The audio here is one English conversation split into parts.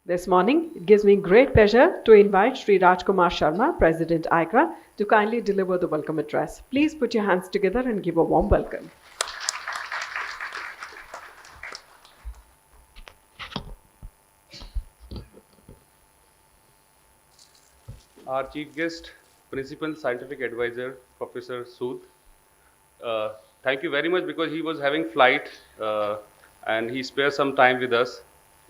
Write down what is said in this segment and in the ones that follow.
This morning, it gives me great pleasure to invite Shri Rajkumar Sharma, President AICRA, to kindly deliver the welcome address. Please put your hands together and give a warm welcome. Our chief guest, Principal Scientific Advisor, Professor Sood. Thank you very much because he was having flight and he spared some time with us.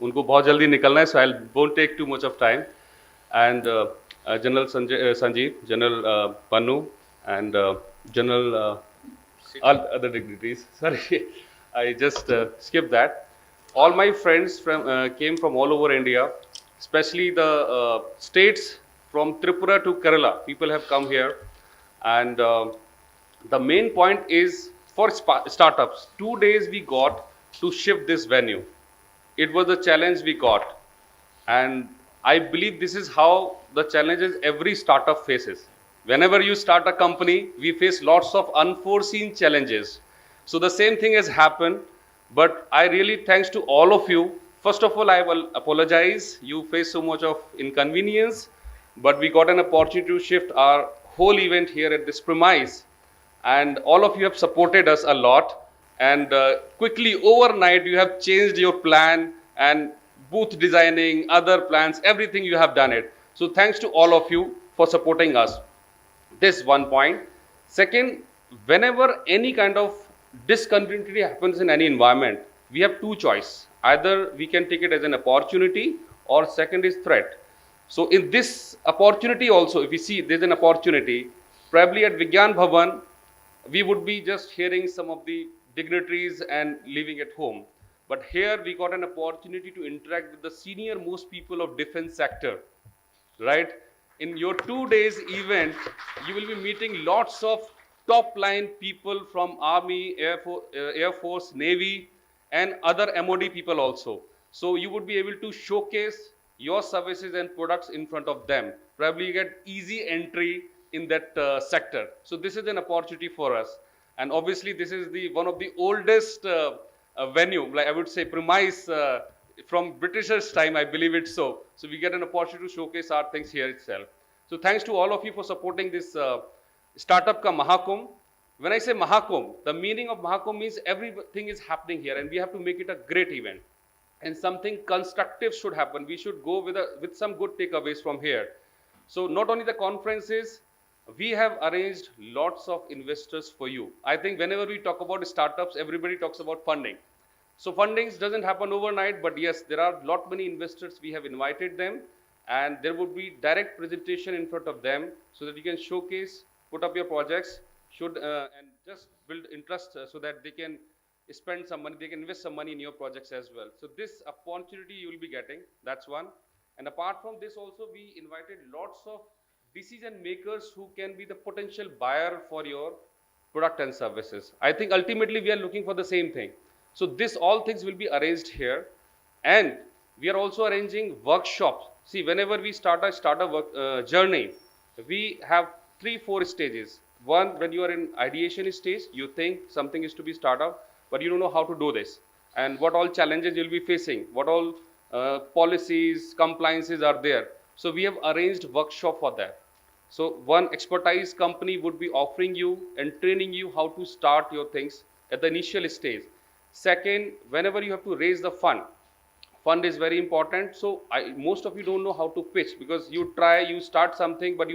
उनको बहुत जल्दी निकलना है, so I won't take too much of time. And General Sanjeev, General Pannu, and General all other dignitaries. Sorry, I just skipped that. All my friends came from all over India, especially the states from Tripura to Kerala. People have come here, and the main point is for startups. 2 days we got to shift this venue. It was a challenge we got, and I believe this is how the challenges every startup faces. Whenever you start a company, we face lots of unforeseen challenges. So the same thing has happened, but I really thanks to all of you. First of all, I will apologize. You face so much of inconvenience, but we got an opportunity to shift our whole event here at this premise. And all of you have supported us a lot. And quickly, overnight, you have changed your plan and booth designing, other plans, everything you have done it. So thanks to all of you for supporting us. This one point. Second, whenever any kind of discontinuity happens in any environment, we have two choices. Either we can take it as an opportunity or second is threat. So in this opportunity also, if we see there's an opportunity, probably at Vigyan Bhavan, we would be just hearing some of the dignitaries and leaving at home. But here we got an opportunity to interact with the senior most people of defense sector, right? In your 2 days event, you will be meeting lots of top line people from Army, Air Force, Navy, and other MOD people also. So you would be able to showcase your services and products in front of them. Probably you get easy entry in that sector. So this is an opportunity for us. And obviously this is the one of the oldest venue, like I would say premise from Britishers' time, I believe it so. So we get an opportunity to showcase our things here itself. So thanks to all of you for supporting this Startup Ka Mahakumbh. When I say Mahakumbh, the meaning of Mahakumbh means everything is happening here and we have to make it a great event. And something constructive should happen. We should go with some good takeaways from here. So not only the conferences, we have arranged lots of investors for you. I think whenever we talk about startups, everybody talks about funding. So funding doesn't happen overnight, but yes, there are lot many investors. We have invited them and there would be direct presentation in front of them so that you can showcase, put up your projects, and just build interest so that they can spend some money, they can invest some money in your projects as well. So this opportunity you will be getting, that's one. And apart from this also, we invited lots of decision makers who can be the potential buyer for your product and services. I think ultimately we are looking for the same thing. So this all things will be arranged here. And we are also arranging workshops. See, whenever we start a startup journey, we have 3-4 stages. One, when you are in ideation stage, you think something is to be startup, but you don't know how to do this and what all challenges you'll be facing, what all policies, compliances are there. So we have arranged workshop for that. So one expertise company would be offering you and training you how to start your things at the initial stage. Second, whenever you have to raise the fund is very important. So most of you don't know how to pitch because you start something, but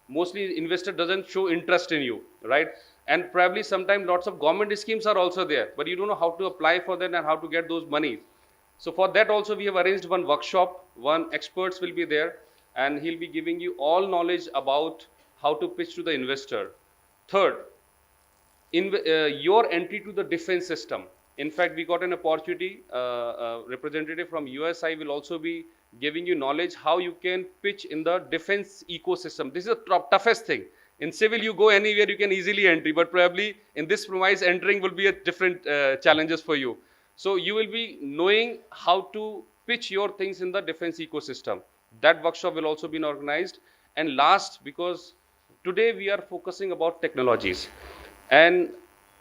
mostly investor doesn't show interest in you, right? And probably sometimes lots of government schemes are also there, but you don't know how to apply for them and how to get those monies. So for that also we have arranged one workshop, one experts will be there and he'll be giving you all knowledge about how to pitch to the investor. Third, your entry to the defense system. In fact, we got an opportunity, representative from USI will also be giving you knowledge how you can pitch in the defense ecosystem. This is the toughest thing. In civil, you go anywhere, you can easily enter, but probably in this premise, entering will be a different challenges for you. So you will be knowing how to pitch your things in the defense ecosystem. That workshop will also be organized. And last, because today we are focusing about technologies, and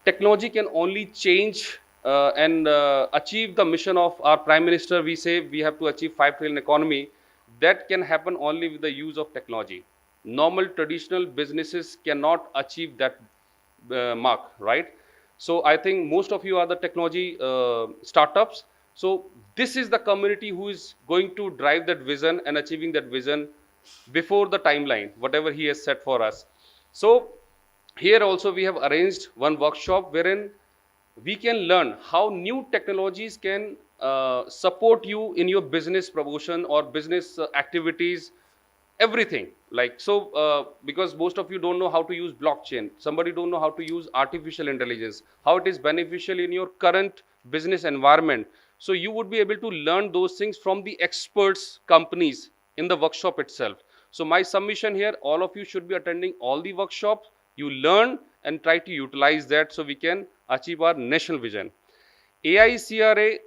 technology can only change and achieve the mission of our Prime Minister. We say we have to achieve 5 trillion economy. That can happen only with the use of technology. Normal traditional businesses cannot achieve that mark, right? So I think most of you are the technology startups. So this is the community who is going to drive that vision and achieving that vision before the timeline, whatever he has set for us. So here also we have arranged one workshop wherein we can learn how new technologies can support you in your business promotion or business activities, everything. Like so because most of you don't know how to use blockchain, somebody don't know how to use artificial intelligence, how it is beneficial in your current business environment. So you would be able to learn those things from the experts companies in the workshop itself. So my submission here, all of you should be attending all the workshops, you learn and try to utilize that so we can achieve our national vision. AICRA,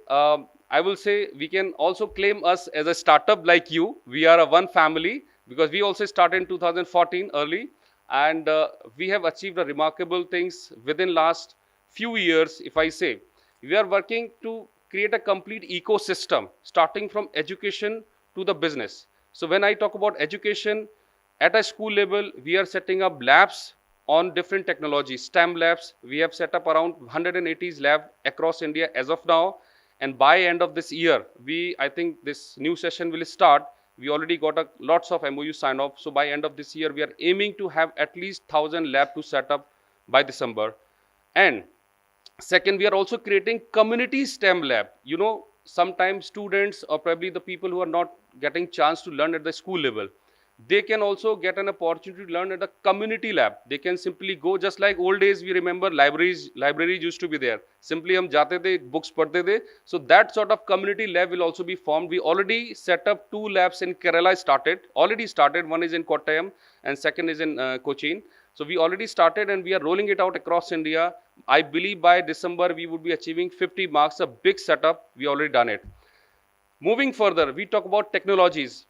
I will say we can also claim us as a startup like you. We are a one family because we also started in 2014 early, and we have achieved a remarkable things within last few years. If I say, we are working to create a complete ecosystem starting from education to the business. So when I talk about education, at a school level, we are setting up labs on different technologies, STEM labs. We have set up around 180 labs across India as of now. And by end of this year, I think this new session will start. We already got lots of MOU sign off. So by end of this year, we are aiming to have at least 1,000 labs to set up by December. And second, we are also creating community STEM lab. You know, sometimes students or probably the people who are not getting chance to learn at the school level, they can also get an opportunity to learn at a community lab. They can simply go, just like old days, we remember libraries used to be there. Simply hum jate the, books padhte the. So that sort of community lab will also be formed. We already set up 2 labs in Kerala already started. One is in Kottayam and second is in Cochin. So we already started and we are rolling it out across India. I believe by December, we would be achieving 50 marks, a big setup. We already done it. Moving further, we talk about technologies.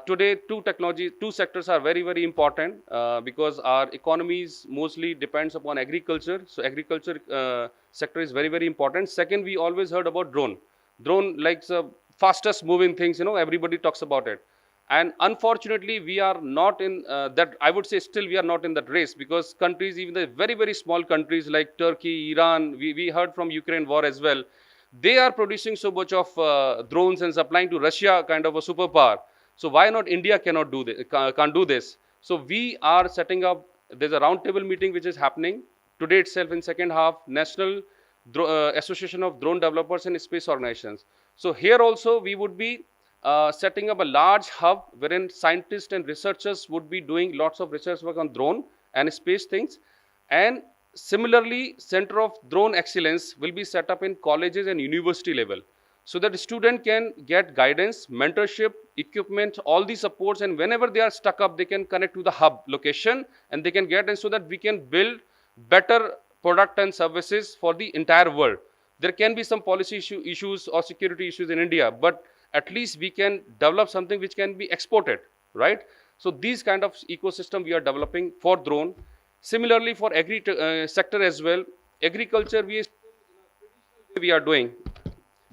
Today, two sectors are very, very important because our economies mostly depends upon agriculture. So agriculture sector is very, very important. Second, we always heard about drone. Drone, like the fastest moving things, you know, everybody talks about it. And unfortunately, we are not in that, I would say still we are not in that race because countries, even the very, very small countries like Turkey, Iran, we heard from Ukraine war as well. They are producing so much of drones and supplying to Russia, kind of a superpower. So why not India cannot do this, can't do this? So we are setting up, there's a roundtable meeting which is happening today itself in second half, National Association of Drone Developers and Space Organizations. So here also we would be setting up a large hub wherein scientists and researchers would be doing lots of research work on drone and space things. And similarly, Center of Drone Excellence will be set up in colleges and university level, so that the student can get guidance, mentorship, equipment, all the supports, and whenever they are stuck up, they can connect to the hub location and they can get, and so that we can build better product and services for the entire world. There can be some policy issues or security issues in India, but at least we can develop something which can be exported, right? So these kind of ecosystem we are developing for drone. Similarly, for agri sector as well, agriculture we are doing,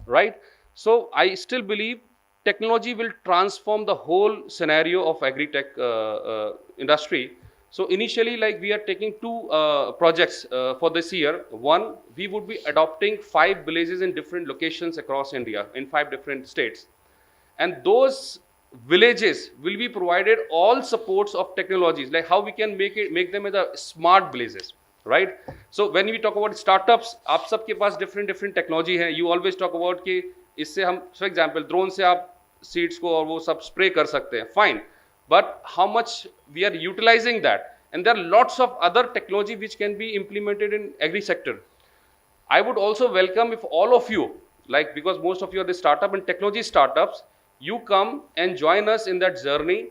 right? So I still believe technology will transform the whole scenario of agri-tech industry. So initially, like we are taking 2 projects for this year. One, we would be adopting 5 villages in different locations across India in 5 different states. And those villages will be provided all supports of technologies, like how we can make them as a smart villages, right? So when we talk about startups, आप सबके पास different technology है. You always talk about कि इससे हम, for example, drone से आप seeds को और वो सब spray कर सकते हैं, fine. But how much we are utilizing that? And there are lots of other technology which can be implemented in agri sector. I would also welcome if all of you, like because most of you are the startup and technology startups, you come and join us in that journey.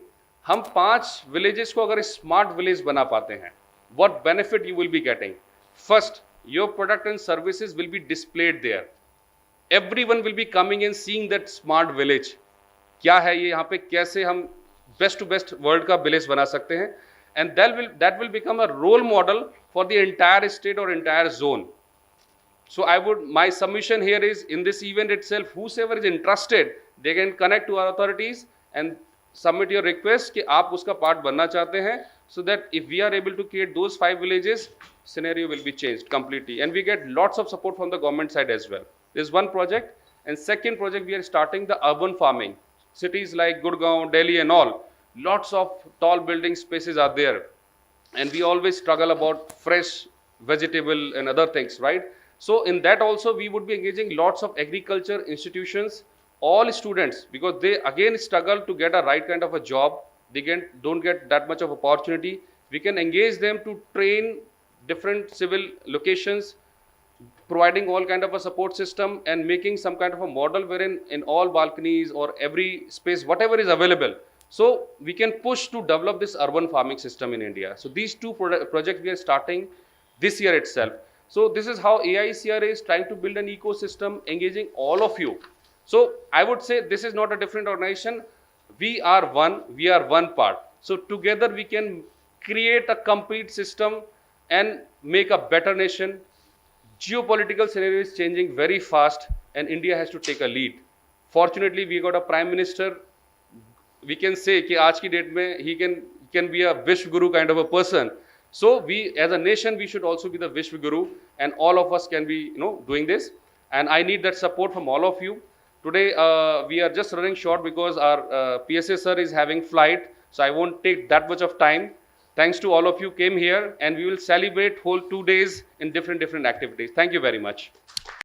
हम 5 villages को अगर smart village बना पाते हैं, what benefit you will be getting? First, your product and services will be displayed there. Everyone will be coming and seeing that smart village. क्या है ये, यहाँ पे कैसे हम best to best world का village बना सकते हैं, and that will become a role model for the entire state or entire zone. So my submission here is, in this event itself, whosoever is interested, they can connect to our authorities and submit your request कि आप उसका part बनना चाहते हैं, so that if we are able to create those 5 villages, scenario will be changed completely, and we get lots of support from the government side as well. This is one project, and second project, we are starting the urban farming. Cities like Gurgaon, Delhi and all, lots of tall building spaces are there, and we always struggle about fresh vegetable and other things, right? So in that also we would be engaging lots of agriculture institutions, all students, because they again struggle to get a right kind of a job. They don't get that much of opportunity. We can engage them to train different civil locations, providing all kind of a support system and making some kind of a model wherein in all balconies or every space, whatever is available, so we can push to develop this urban farming system in India. So these two projects we are starting this year itself. So this is how AICRA is trying to build an ecosystem, engaging all of you. So I would say this is not a different organization. We are one part. So together we can create a complete system and make a better nation. Geopolitical scenario is changing very fast, and India has to take a lead. Fortunately, we got a prime minister. We can say कि आज की date में he can be a Vishwa Guru kind of a person. So we, as a nation, we should also be the Vishwa Guru, and all of us can be, doing this. And I need that support from all of you. Today, we are just running short because our PSA sir is having flight, so I won't take that much of time. Thanks to all of you came here, and we will celebrate whole 2 days in different activities. Thank you very much.